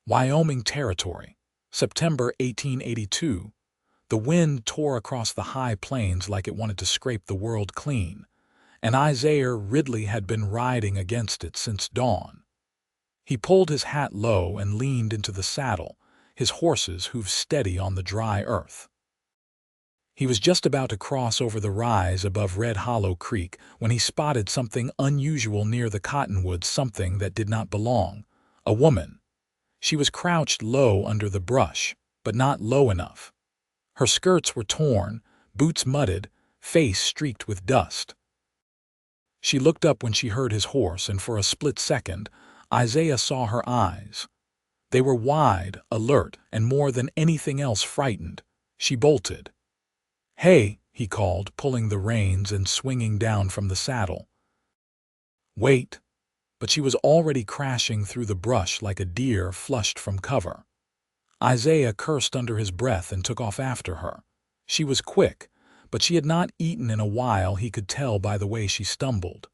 Wyoming Territory, September 1882. The wind tore across the high plains like it wanted to scrape the world clean, and Isaiah Ridley had been riding against it since dawn. He pulled his hat low and leaned into the saddle, his horses hoofed steady on the dry earth. He was just about to cross over the rise above Red Hollow Creek when he spotted something unusual near the cottonwoods, something that did not belong. A woman. She was crouched low under the brush, but not low enough. Her skirts were torn, boots mudded, face streaked with dust. She looked up when she heard his horse, and for a split second, Isaiah saw her eyes. They were wide, alert, and more than anything else frightened. She bolted. "Hey," he called, pulling the reins and swinging down from the saddle. "Wait." But she was already crashing through the brush like a deer flushed from cover. Isaiah cursed under his breath and took off after her. She was quick, but she had not eaten in a while, he could tell by the way she stumbled.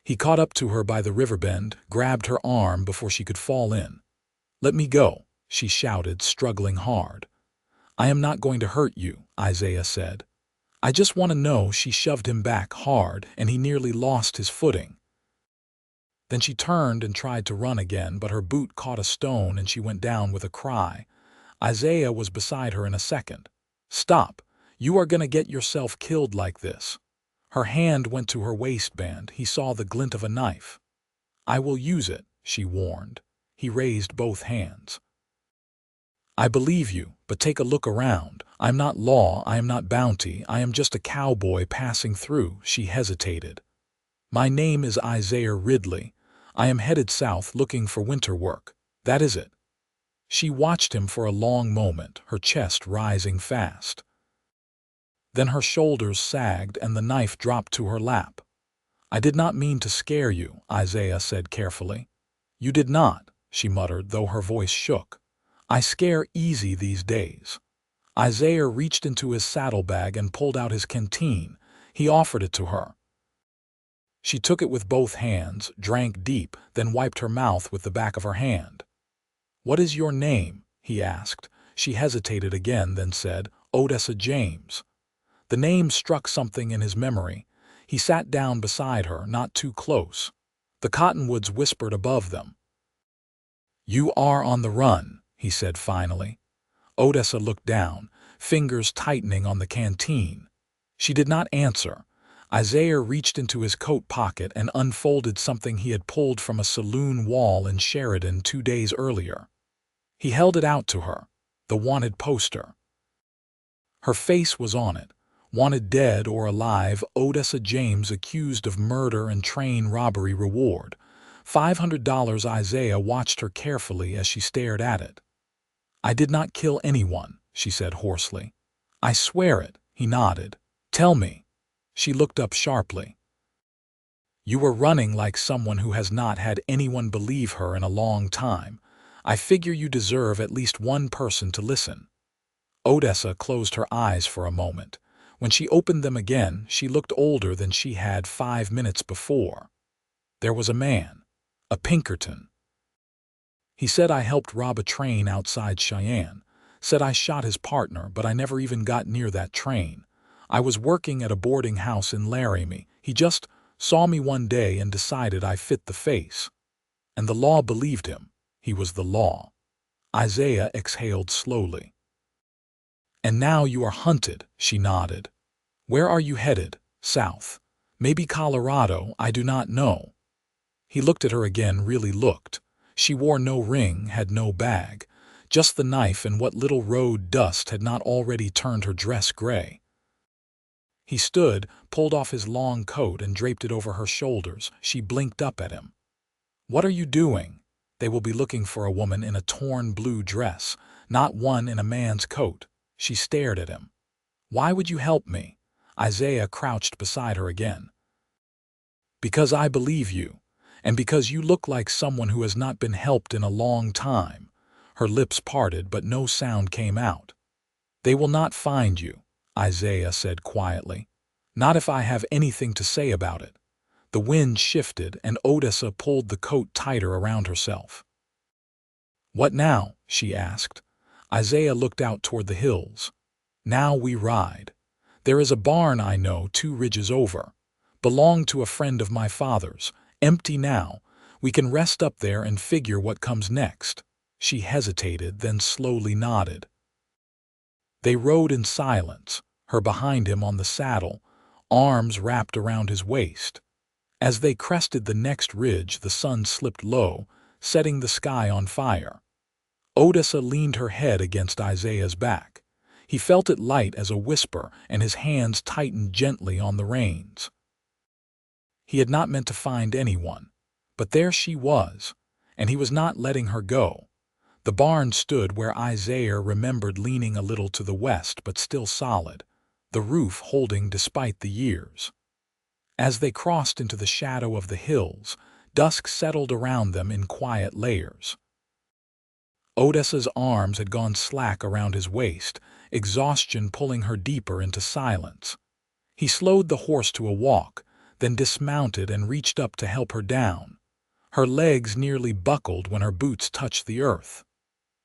He caught up to her by the river bend, grabbed her arm before she could fall in. "Let me go," she shouted, struggling hard. "I am not going to hurt you," Isaiah said. "I just want to know." She shoved him back hard, and he nearly lost his footing. Then she turned and tried to run again, but her boot caught a stone and she went down with a cry. Isaiah was beside her in a second. "Stop! You are going to get yourself killed like this." Her hand went to her waistband. He saw the glint of a knife. "I will use it," she warned. He raised both hands. "I believe you, but take a look around. I am not law, I am not bounty, I am just a cowboy passing through." She hesitated. "My name is Isaiah Ridley. I am headed south looking for winter work. That is it." She watched him for a long moment, her chest rising fast. Then her shoulders sagged and the knife dropped to her lap. "I did not mean to scare you," Isaiah said carefully. "You did not," she muttered, though her voice shook. "I scare easy these days." Isaiah reached into his saddlebag and pulled out his canteen. He offered it to her. She took it with both hands, drank deep, then wiped her mouth with the back of her hand. "What is your name?" he asked. She hesitated again, then said, "Odessa James." The name struck something in his memory. He sat down beside her, not too close. The cottonwoods whispered above them. "You are on the run," he said finally. Odessa looked down, fingers tightening on the canteen. She did not answer. Isaiah reached into his coat pocket and unfolded something he had pulled from a saloon wall in Sheridan 2 days earlier. He held it out to her, the wanted poster. Her face was on it. Wanted dead or alive, Odessa James accused of murder and train robbery, reward $500. Isaiah watched her carefully as she stared at it. "I did not kill anyone," she said hoarsely. "I swear it," he nodded. "Tell me." She looked up sharply. "You were running like someone who has not had anyone believe her in a long time. I figure you deserve at least one person to listen." Odessa closed her eyes for a moment. When she opened them again, she looked older than she had 5 minutes before. There was a man, a Pinkerton. "He said I helped rob a train outside Cheyenne. Said I shot his partner, but I never even got near that train. I was working at a boarding house in Laramie. He just saw me one day and decided I fit the face. And the law believed him. He was the law." Isaiah exhaled slowly. "And now you are hunted," she nodded. "Where are you headed? South? Maybe Colorado, I do not know." He looked at her again, really looked. She wore no ring, had no bag. Just the knife and what little road dust had not already turned her dress gray. He stood, pulled off his long coat and draped it over her shoulders. She blinked up at him. "What are you doing?" They will be looking for a woman in a torn blue dress, not one in a man's coat. She stared at him. "Why would you help me?" Isaiah crouched beside her again. "Because I believe you, and because you look like someone who has not been helped in a long time." Her lips parted, but no sound came out. "They will not find you," Isaiah said quietly. "Not if I have anything to say about it." The wind shifted, and Odessa pulled the coat tighter around herself. "What now?" she asked. Isaiah looked out toward the hills. "Now we ride. There is a barn I know 2 ridges over. Belonged to a friend of my father's. Empty now. We can rest up there and figure what comes next." She hesitated, then slowly nodded. They rode in silence, her behind him on the saddle, arms wrapped around his waist. As they crested the next ridge, the sun slipped low, setting the sky on fire. Odessa leaned her head against Isaiah's back. He felt it light as a whisper, and his hands tightened gently on the reins. He had not meant to find anyone, but there she was, and he was not letting her go. The barn stood where Isaiah remembered, leaning a little to the west but still solid, the roof holding despite the years. As they crossed into the shadow of the hills, dusk settled around them in quiet layers. Odessa's arms had gone slack around his waist, exhaustion pulling her deeper into silence. He slowed the horse to a walk, then dismounted and reached up to help her down. Her legs nearly buckled when her boots touched the earth.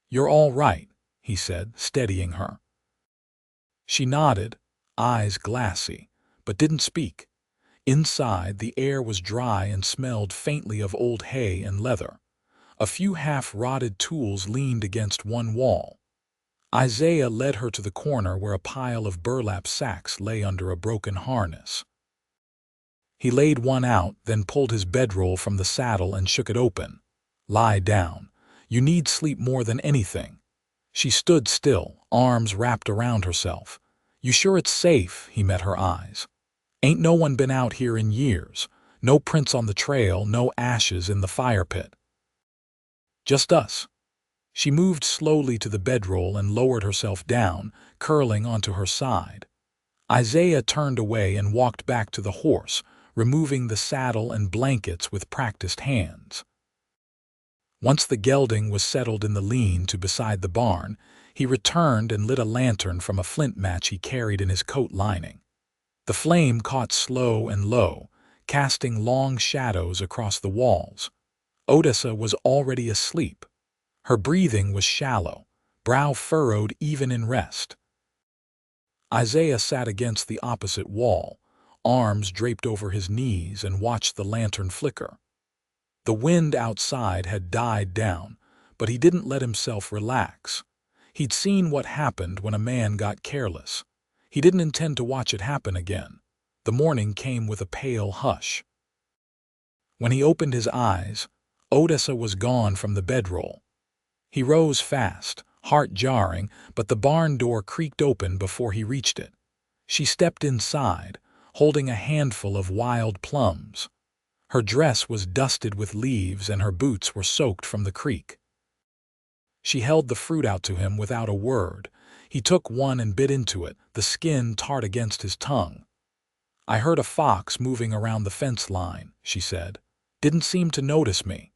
"You're all right," he said, steadying her. She nodded, eyes glassy, but didn't speak. Inside, the air was dry and smelled faintly of old hay and leather. A few half-rotted tools leaned against one wall. Isaiah led her to the corner where a pile of burlap sacks lay under a broken harness. He laid one out, then pulled his bedroll from the saddle and shook it open. "Lie down. You need sleep more than anything." She stood still, arms wrapped around herself. "You sure it's safe?" He met her eyes. "Ain't no one been out here in years. No prints on the trail, no ashes in the fire pit. Just us." She moved slowly to the bedroll and lowered herself down, curling onto her side. Isaiah turned away and walked back to the horse, removing the saddle and blankets with practiced hands. Once the gelding was settled in the lean-to beside the barn, he returned and lit a lantern from a flint match he carried in his coat lining. The flame caught slow and low, casting long shadows across the walls. Odessa was already asleep. Her breathing was shallow, brow furrowed even in rest. Isaiah sat against the opposite wall, arms draped over his knees, and watched the lantern flicker. The wind outside had died down, but he didn't let himself relax. He'd seen what happened when a man got careless. He didn't intend to watch it happen again. The morning came with a pale hush. When he opened his eyes, Odessa was gone from the bedroll. He rose fast, heart jarring, but the barn door creaked open before he reached it. She stepped inside, holding a handful of wild plums. Her dress was dusted with leaves and her boots were soaked from the creek. She held the fruit out to him without a word. He took one and bit into it, the skin tart against his tongue. "I heard a fox moving around the fence line," she said. "Didn't seem to notice me."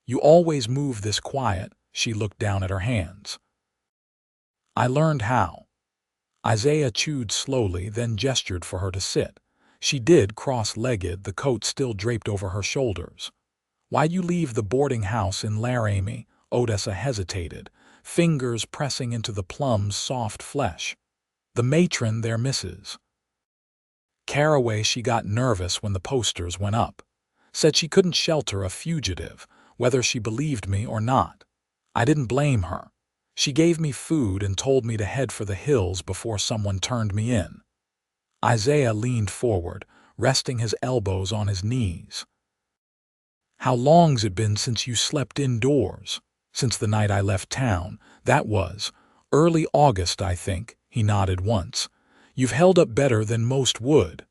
"You always move this quiet." She looked down at her hands. "I learned how." Isaiah chewed slowly, then gestured for her to sit. She did, cross-legged, the coat still draped over her shoulders. "Why'd you leave the boarding house in Laramie?" Odessa hesitated, fingers pressing into the plum's soft flesh. "The matron there, Mrs. Caraway, she got nervous when the posters went up. Said she couldn't shelter a fugitive, whether she believed me or not. I didn't blame her. She gave me food and told me to head for the hills before someone turned me in." Isaiah leaned forward, resting his elbows on his knees. "How long's it been since you slept indoors?" "Since the night I left town. That was early August, I think." He nodded once. "You've held up better than most would."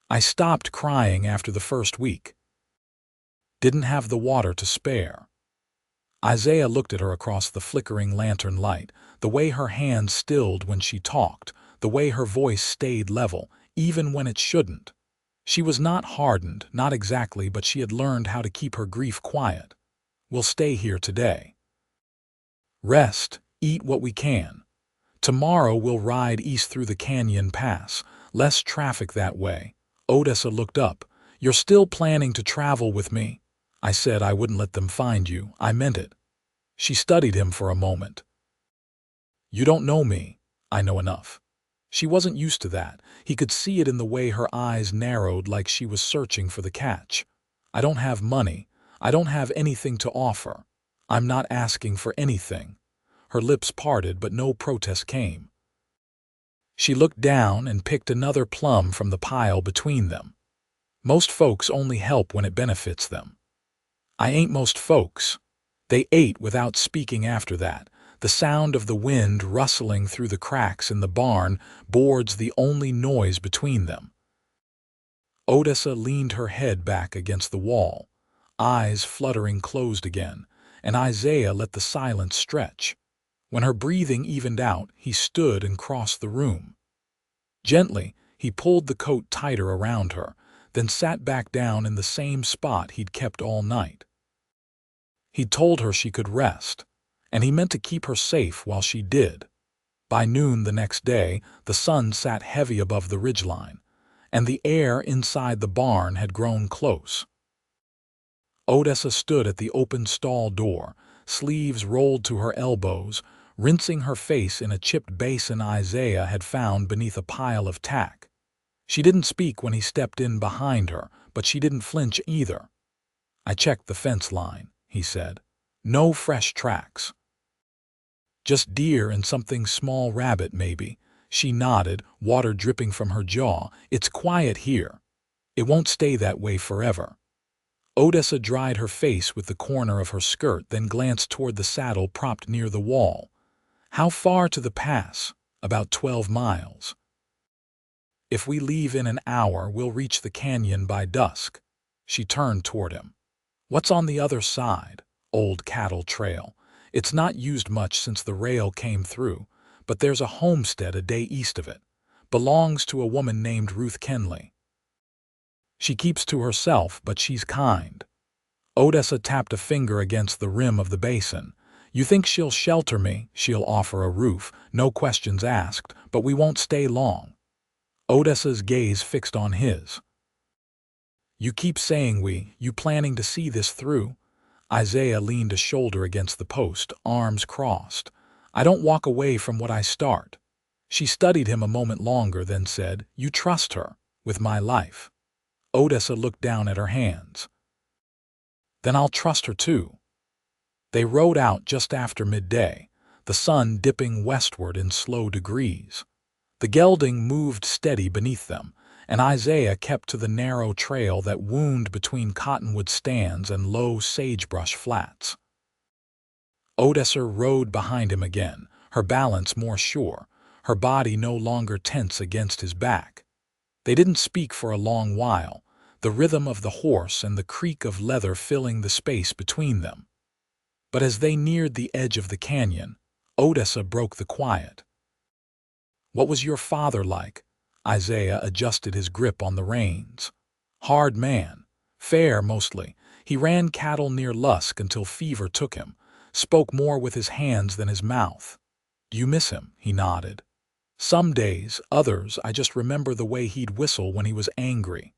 "I stopped crying after the first week. Didn't have the water to spare." Isaiah looked at her across the flickering lantern light, the way her hands stilled when she talked, the way her voice stayed level, even when it shouldn't. She was not hardened, not exactly, but she had learned how to keep her grief quiet. "We'll stay here today. Rest, eat what we can. Tomorrow we'll ride east through the canyon pass, less traffic that way." Odessa looked up. "You're still planning to travel with me?" "I said I wouldn't let them find you. I meant it." She studied him for a moment. You don't know me. I know enough. She wasn't used to that. He could see it in the way her eyes narrowed like she was searching for the catch. I don't have money. I don't have anything to offer. I'm not asking for anything. Her lips parted, but no protest came. She looked down and picked another plum from the pile between them. Most folks only help when it benefits them. I ain't most folks. They ate without speaking after that. The sound of the wind rustling through the cracks in the barn boards the only noise between them. Odessa leaned her head back against the wall, eyes fluttering closed again, and Isaiah let the silence stretch. When her breathing evened out, he stood and crossed the room. Gently, he pulled the coat tighter around her, then sat back down in the same spot he'd kept all night. He'd told her she could rest, and he meant to keep her safe while she did. By noon the next day, the sun sat heavy above the ridgeline, and the air inside the barn had grown close. Odessa stood at the open stall door, sleeves rolled to her elbows, rinsing her face in a chipped basin Isaiah had found beneath a pile of tack. She didn't speak when he stepped in behind her, but she didn't flinch either. I checked the fence line, he said. No fresh tracks. Just deer and something small rabbit, maybe. She nodded, water dripping from her jaw. It's quiet here. It won't stay that way forever. Odessa dried her face with the corner of her skirt, then glanced toward the saddle propped near the wall. How far to the pass? About 12 miles. If we leave in an hour, we'll reach the canyon by dusk. She turned toward him. What's on the other side? Old cattle trail. It's not used much since the rail came through, but there's a homestead a day east of it. Belongs to a woman named Ruth Kenley. She keeps to herself, but she's kind. Odessa tapped a finger against the rim of the basin. You think she'll shelter me? She'll offer a roof, no questions asked, but we won't stay long. Odessa's gaze fixed on his. You keep saying we. You planning to see this through? Isaiah leaned a shoulder against the post, arms crossed. I don't walk away from what I start. She studied him a moment longer, then said, You trust her, with my life. Odessa looked down at her hands. Then I'll trust her too. They rode out just after midday, the sun dipping westward in slow degrees. The gelding moved steady beneath them, and Isaiah kept to the narrow trail that wound between cottonwood stands and low sagebrush flats. Odessa rode behind him again, her balance more sure, her body no longer tense against his back. They didn't speak for a long while, the rhythm of the horse and the creak of leather filling the space between them. But as they neared the edge of the canyon, Odessa broke the quiet. What was your father like? Isaiah adjusted his grip on the reins. Hard man. Fair, mostly. He ran cattle near Lusk until fever took him. Spoke more with his hands than his mouth. Do you miss him? He nodded. Some days, others, I just remember the way he'd whistle when he was angry.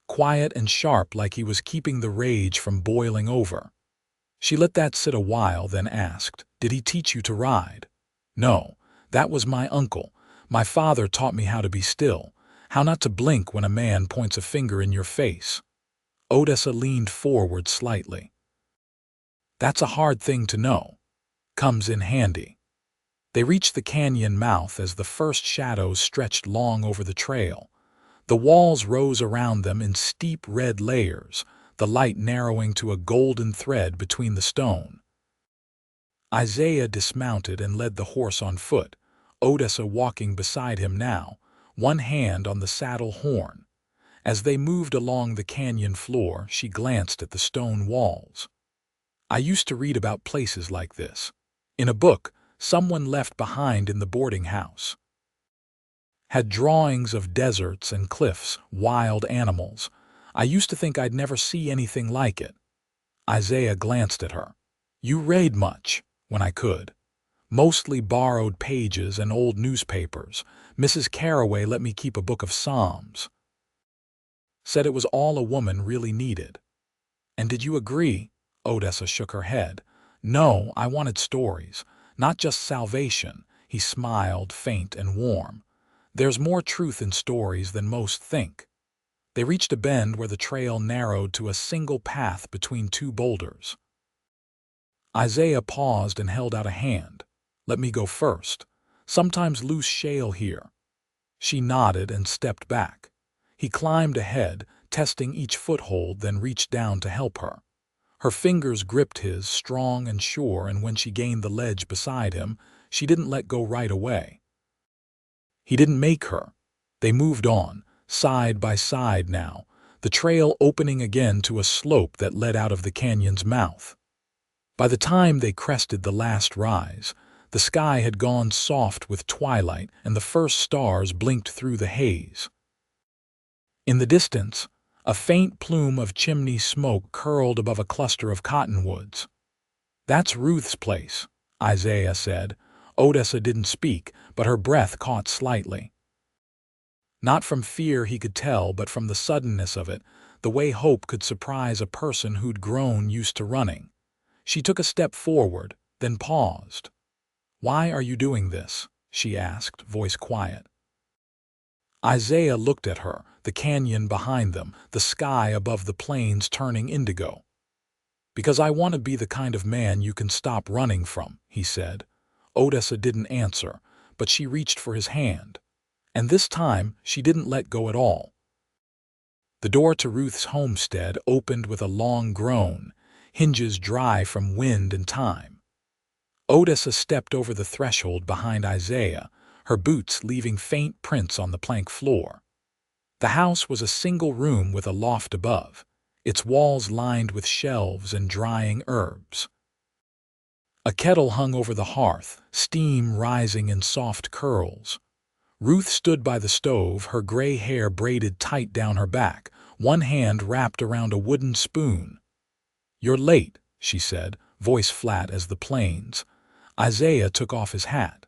Quiet and sharp, like he was keeping the rage from boiling over. She let that sit a while, then asked, Did he teach you to ride? No. That was my uncle. My father taught me how to be still, how not to blink when a man points a finger in your face. Odessa leaned forward slightly. That's a hard thing to know. Comes in handy. They reached the canyon mouth as the first shadows stretched long over the trail. The walls rose around them in steep red layers, the light narrowing to a golden thread between the stone. Isaiah dismounted and led the horse on foot, Odessa walking beside him now, one hand on the saddle horn. As they moved along the canyon floor, she glanced at the stone walls. I used to read about places like this. In a book, someone left behind in the boarding house. Had drawings of deserts and cliffs, wild animals. I used to think I'd never see anything like it. Isaiah glanced at her. You read much, when I could. Mostly borrowed pages and old newspapers. Mrs. Carraway let me keep a book of Psalms. Said it was all a woman really needed. And did you agree? Odessa shook her head. No, I wanted stories, not just salvation. He smiled, faint and warm. There's more truth in stories than most think. They reached a bend where the trail narrowed to a single path between two boulders. Isaiah paused and held out a hand. Let me go first. Sometimes loose shale here. She nodded and stepped back. He climbed ahead, testing each foothold, then reached down to help her. Her fingers gripped his, strong and sure, and when she gained the ledge beside him, she didn't let go right away. He didn't make her. They moved on, side by side now, the trail opening again to a slope that led out of the canyon's mouth. By the time they crested the last rise, the sky had gone soft with twilight and the first stars blinked through the haze. In the distance, a faint plume of chimney smoke curled above a cluster of cottonwoods. That's Ruth's place, Isaiah said. Odessa didn't speak, but her breath caught slightly. Not from fear, he could tell, but from the suddenness of it, the way hope could surprise a person who'd grown used to running. She took a step forward, then paused. "Why are you doing this?" she asked, voice quiet. Isaiah looked at her, the canyon behind them, the sky above the plains turning indigo. "Because I want to be the kind of man you can stop running from," he said. Odessa didn't answer, but she reached for his hand. And this time, she didn't let go at all. The door to Ruth's homestead opened with a long groan, hinges dry from wind and time. Odessa stepped over the threshold behind Isaiah, her boots leaving faint prints on the plank floor. The house was a single room with a loft above, its walls lined with shelves and drying herbs. A kettle hung over the hearth, steam rising in soft curls. Ruth stood by the stove, her gray hair braided tight down her back, one hand wrapped around a wooden spoon. "You're late," she said, voice flat as the plains. Isaiah took off his hat.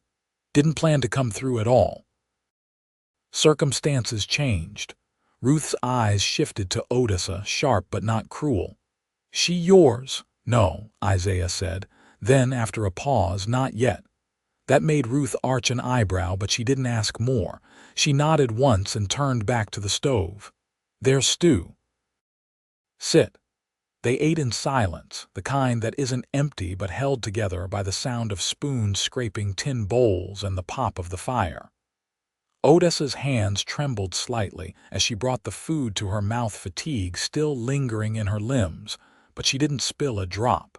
"Didn't plan to come through at all." Circumstances changed. Ruth's eyes shifted to Odessa, sharp but not cruel. "She yours?" "No," Isaiah said. Then, after a pause, "Not yet." That made Ruth arch an eyebrow, but she didn't ask more. She nodded once and turned back to the stove. "There's stew." "Sit." They ate in silence, the kind that isn't empty but held together by the sound of spoons scraping tin bowls and the pop of the fire. Odessa's hands trembled slightly as she brought the food to her mouth, fatigue still lingering in her limbs, but she didn't spill a drop.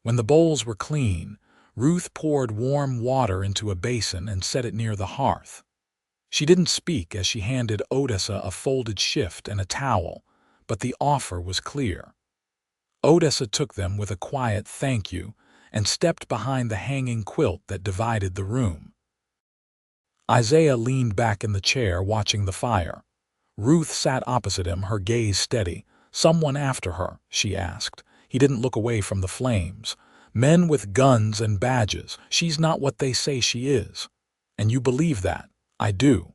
When the bowls were clean, Ruth poured warm water into a basin and set it near the hearth. She didn't speak as she handed Odessa a folded shift and a towel, but the offer was clear. Odessa took them with a quiet "thank you" and stepped behind the hanging quilt that divided the room. Isaiah leaned back in the chair watching the fire. Ruth sat opposite him, her gaze steady. "Someone after her?" she asked. He didn't look away from the flames. "Men with guns and badges. She's not what they say she is." "And you believe that?" "I do."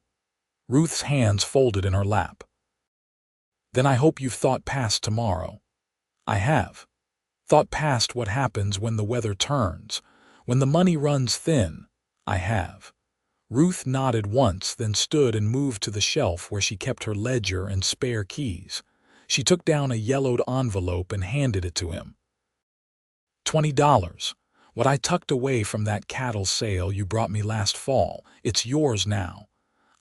Ruth's hands folded in her lap. "Then I hope you've thought past tomorrow." "I have. Thought past what happens when the weather turns, when the money runs thin." "I have." Ruth nodded once, then stood and moved to the shelf where she kept her ledger and spare keys. She took down a yellowed envelope and handed it to him. $20. What I tucked away from that cattle sale you brought me last fall. It's yours now."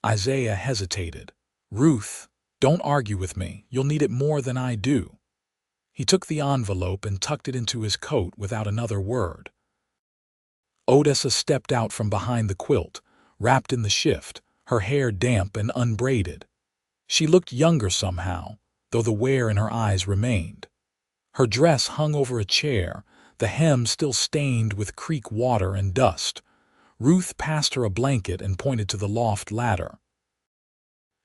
Isaiah hesitated. "Ruth, don't argue with me. You'll need it more than I do." He took the envelope and tucked it into his coat without another word. Odessa stepped out from behind the quilt, wrapped in the shift, her hair damp and unbraided. She looked younger somehow, though the wear in her eyes remained. Her dress hung over a chair, the hem still stained with creek water and dust. Ruth passed her a blanket and pointed to the loft ladder.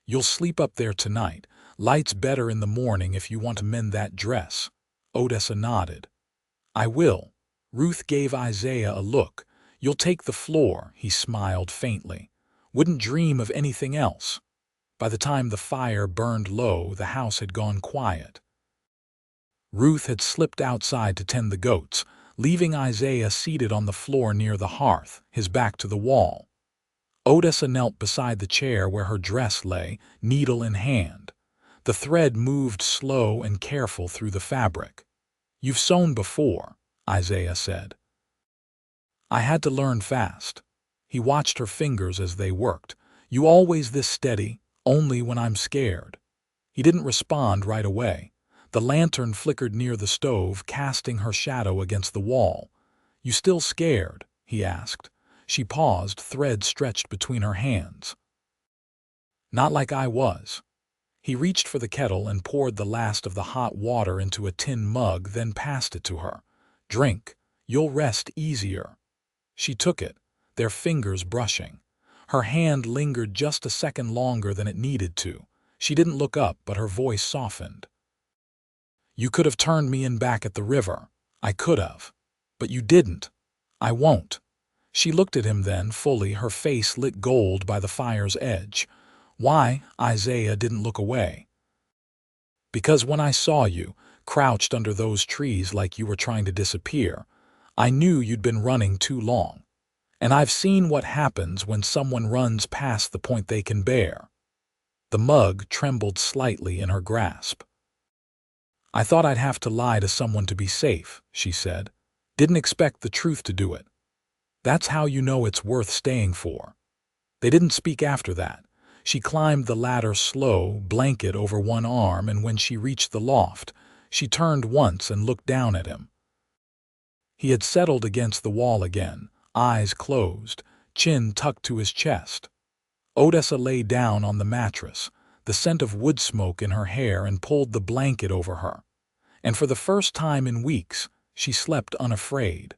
"You'll sleep up there tonight. Light's better in the morning if you want to mend that dress." Odessa nodded. "I will." Ruth gave Isaiah a look. "You'll take the floor," he smiled faintly. "Wouldn't dream of anything else." By the time the fire burned low, the house had gone quiet. Ruth had slipped outside to tend the goats, leaving Isaiah seated on the floor near the hearth, his back to the wall. Odessa knelt beside the chair where her dress lay, needle in hand. The thread moved slow and careful through the fabric. "You've sewn before," Isaiah said. "I had to learn fast." He watched her fingers as they worked. "You always this steady, only when I'm scared." He didn't respond right away. The lantern flickered near the stove, casting her shadow against the wall. "You still scared?" he asked. She paused, thread stretched between her hands. "Not like I was." He reached for the kettle and poured the last of the hot water into a tin mug, then passed it to her. "Drink. You'll rest easier." She took it, their fingers brushing. Her hand lingered just a second longer than it needed to. She didn't look up, but her voice softened. "You could have turned me in back at the river. I could have. But you didn't. I won't." She looked at him then, fully, her face lit gold by the fire's edge. "Why?" Isaiah didn't look away. "Because when I saw you, crouched under those trees like you were trying to disappear, I knew you'd been running too long. And I've seen what happens when someone runs past the point they can bear." The mug trembled slightly in her grasp. "I thought I'd have to lie to someone to be safe," she said. "Didn't expect the truth to do it. That's how you know it's worth staying for." They didn't speak after that. She climbed the ladder slow, blanket over one arm, and when she reached the loft, she turned once and looked down at him. He had settled against the wall again, eyes closed, chin tucked to his chest. Odessa lay down on the mattress, the scent of wood smoke in her hair, and pulled the blanket over her. And for the first time in weeks, she slept unafraid.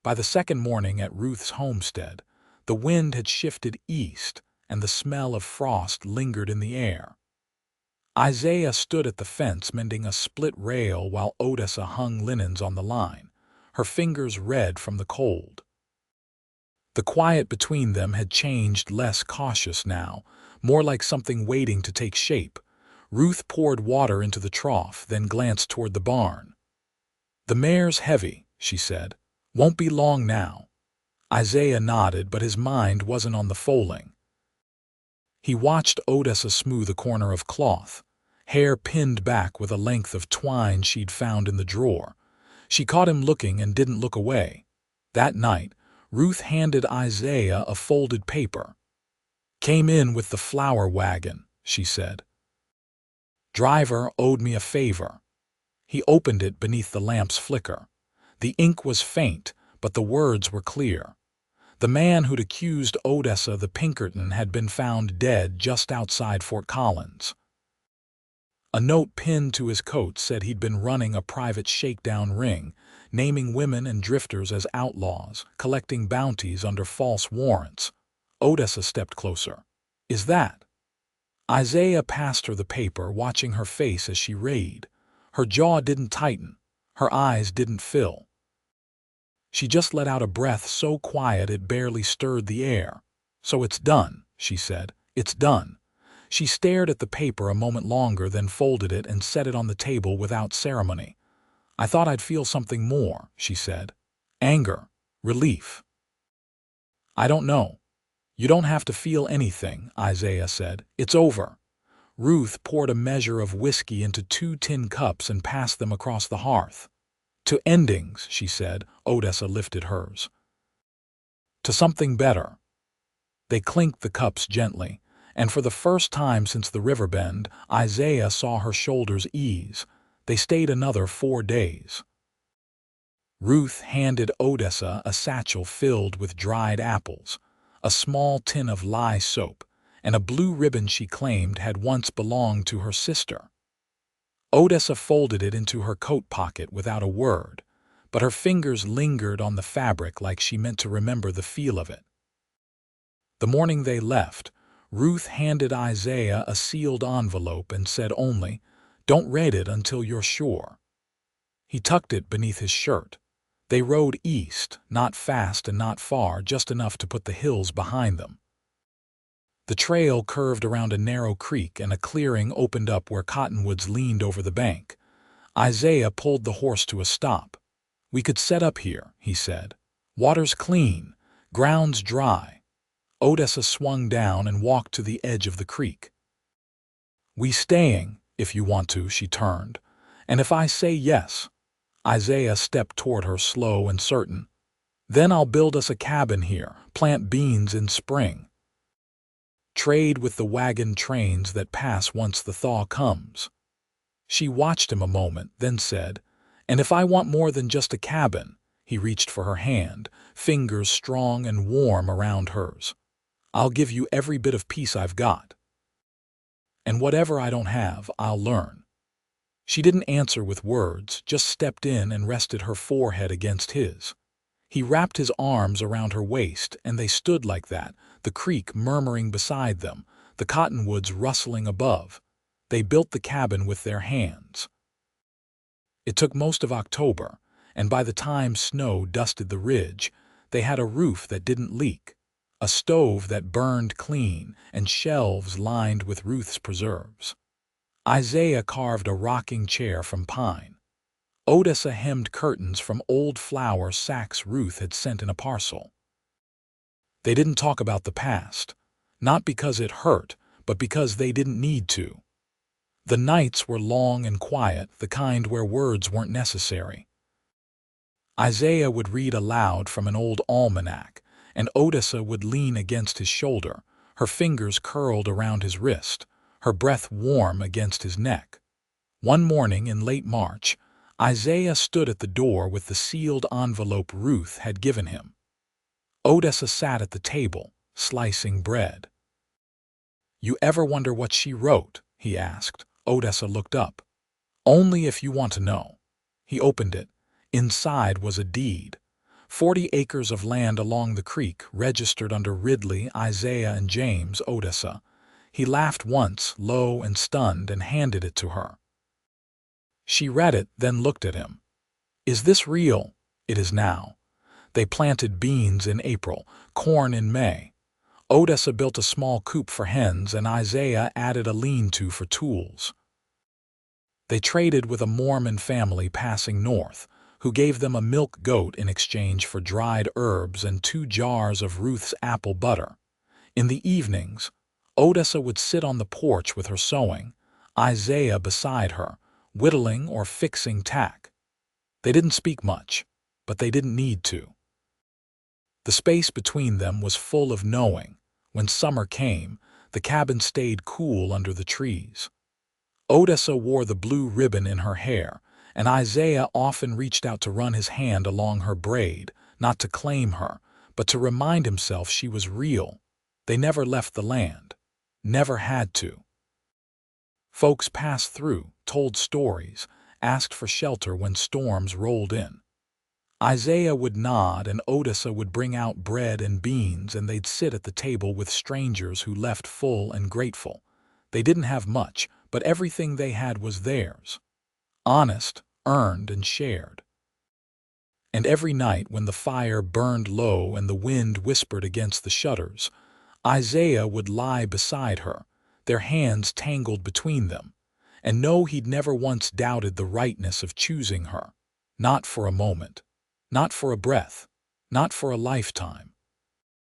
By the second morning at Ruth's homestead, the wind had shifted east, and the smell of frost lingered in the air. Isaiah stood at the fence mending a split rail while Odessa hung linens on the line, her fingers red from the cold. The quiet between them had changed, less cautious now, more like something waiting to take shape. Ruth poured water into the trough, then glanced toward the barn. "The mare's heavy," she said. "Won't be long now." Isaiah nodded, but his mind wasn't on the foaling. He watched Odessa smooth a corner of cloth, hair pinned back with a length of twine she'd found in the drawer. She caught him looking and didn't look away. That night, Ruth handed Isaiah a folded paper. "Came in with the flour wagon," she said. "Driver owed me a favor." He opened it beneath the lamp's flicker. The ink was faint, but the words were clear. The man who'd accused Odessa the Pinkerton had been found dead just outside Fort Collins. A note pinned to his coat said he'd been running a private shakedown ring, naming women and drifters as outlaws, collecting bounties under false warrants. Odessa stepped closer. "Is that?" Isaiah passed her the paper, watching her face as she read. Her jaw didn't tighten. Her eyes didn't fill. She just let out a breath so quiet it barely stirred the air. "So it's done," she said. "It's done." She stared at the paper a moment longer, then folded it and set it on the table without ceremony. "I thought I'd feel something more," she said. "Anger, relief." "I don't know." "You don't have to feel anything," Isaiah said. "It's over." Ruth poured a measure of whiskey into 2 tin cups and passed them across the hearth. "To endings," she said. Odessa lifted hers. "To something better." They clinked the cups gently, and for the first time since the river bend, Isaiah saw her shoulders ease. They stayed another 4 days. Ruth handed Odessa a satchel filled with dried apples, a small tin of lye soap, and a blue ribbon she claimed had once belonged to her sister. Odessa folded it into her coat pocket without a word, but her fingers lingered on the fabric like she meant to remember the feel of it. The morning they left, Ruth handed Isaiah a sealed envelope and said only, "Don't read it until you're sure." He tucked it beneath his shirt. They rode east, not fast and not far, just enough to put the hills behind them. The trail curved around a narrow creek and a clearing opened up where cottonwoods leaned over the bank. Isaiah pulled the horse to a stop. "We could set up here," he said. "Water's clean, ground's dry." Odessa swung down and walked to the edge of the creek. "We staying, if you want to," she turned. "And if I say yes." Isaiah stepped toward her, slow and certain. "Then I'll build us a cabin here, plant beans in spring. Trade with the wagon trains that pass once the thaw comes." She watched him a moment, then said, "And if I want more than just a cabin," he reached for her hand, fingers strong and warm around hers, "I'll give you every bit of peace I've got. And whatever I don't have, I'll learn." She didn't answer with words, just stepped in and rested her forehead against his. He wrapped his arms around her waist, and they stood like that, the creek murmuring beside them, the cottonwoods rustling above. They built the cabin with their hands. It took most of October, and by the time snow dusted the ridge, they had a roof that didn't leak, a stove that burned clean, and shelves lined with Ruth's preserves. Isaiah carved a rocking chair from pine. Odessa hemmed curtains from old flour sacks Ruth had sent in a parcel. They didn't talk about the past, not because it hurt, but because they didn't need to. The nights were long and quiet, the kind where words weren't necessary. Isaiah would read aloud from an old almanac, and Odessa would lean against his shoulder, her fingers curled around his wrist, her breath warm against his neck. One morning in late March, Isaiah stood at the door with the sealed envelope Ruth had given him. Odessa sat at the table, slicing bread. "You ever wonder what she wrote?" he asked. Odessa looked up. "Only if you want to know." He opened it. Inside was a deed. 40 acres of land along the creek, registered under Ridley, Isaiah, and James Odessa. He laughed once, low and stunned, and handed it to her. She read it, then looked at him. "Is this real?" "It is now." They planted beans in April, corn in May. Odessa built a small coop for hens, and Isaiah added a lean-to for tools. They traded with a Mormon family passing north, who gave them a milk goat in exchange for dried herbs and 2 jars of Ruth's apple butter. In the evenings, Odessa would sit on the porch with her sewing, Isaiah beside her, whittling or fixing tack. They didn't speak much, but they didn't need to. The space between them was full of knowing. When summer came, the cabin stayed cool under the trees. Odessa wore the blue ribbon in her hair, and Isaiah often reached out to run his hand along her braid, not to claim her, but to remind himself she was real. They never left the land. Never had to. Folks passed through, told stories, asked for shelter when storms rolled in. Isaiah would nod, and Odessa would bring out bread and beans, and they'd sit at the table with strangers who left full and grateful. They didn't have much, but everything they had was theirs. Honest, earned, and shared. And every night when the fire burned low and the wind whispered against the shutters, Isaiah would lie beside her, their hands tangled between them, and know he'd never once doubted the rightness of choosing her. Not for a moment. Not for a breath. Not for a lifetime.